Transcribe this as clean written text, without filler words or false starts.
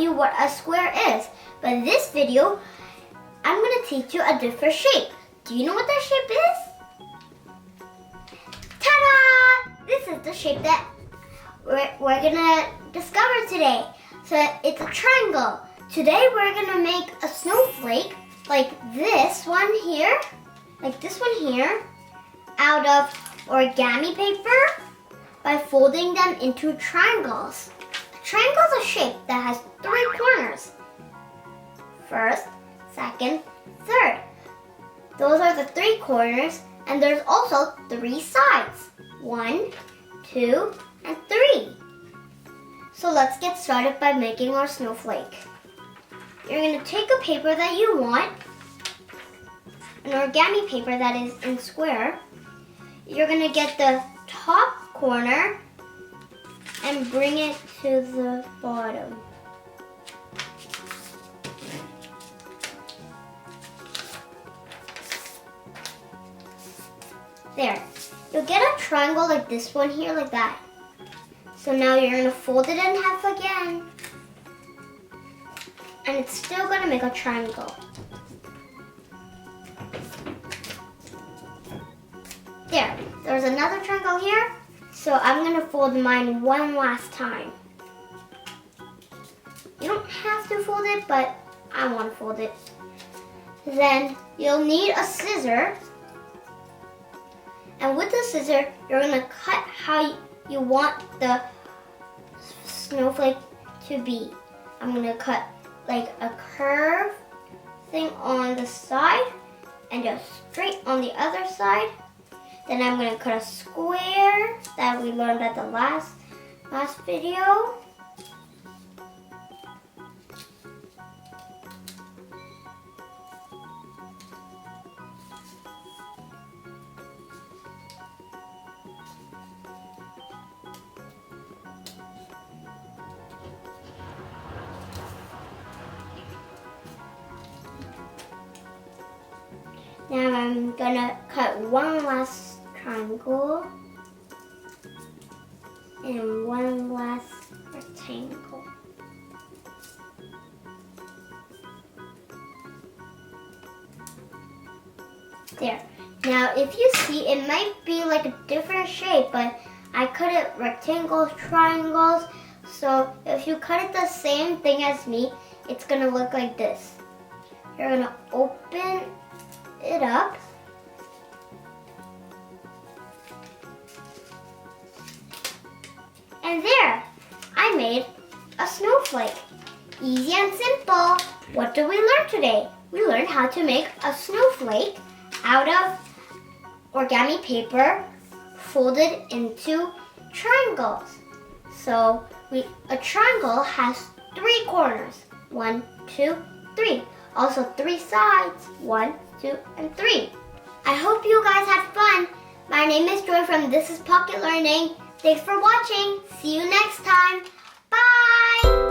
you what a square is. But in this video, I'm going to teach you a different shape. Do you know what that shape is? Ta-da! This is the shape that we're going to discover today. So it's a triangle. Today we're going to make a snowflake like this one here, out of origami paper by folding them into triangles. A triangle is a shape that has 3 corners. First, second, third. Those are the 3 corners, and there's also 3 sides. 1, 2, and 3. So let's get started by making our snowflake. You're going to take a paper that you want, an origami paper that is in square. You're going to get the top corner and bring it to the bottom. There. You'll get a triangle like this one here, like that. So now you're going to fold it in half again. And it's still going to make a triangle. There's another triangle here. So I'm going to fold mine one last time. You don't have to fold it, but I want to fold it. Then you'll need a scissor. And with the scissor, you're going to cut how you want the snowflake to be. I'm going to cut like a curve thing on the side and just straight on the other side. Then I'm going to cut a square that we learned at the last video. Now I'm gonna cut one last triangle and one last rectangle. There. Now if you see, it might be like a different shape, but I cut it rectangles, triangles. So if you cut it the same thing as me, it's gonna look like this. You're gonna open it up. And there, I made a snowflake. Easy and simple. What did we learn today? We learned how to make a snowflake out of origami paper folded into triangles. So a triangle has 3 corners. 1, 2, 3. Also 3 sides. 1, 2, and 3. I hope you guys had fun. My name is Joy from This is Pocket Learning. Thanks for watching. See you next time. Bye!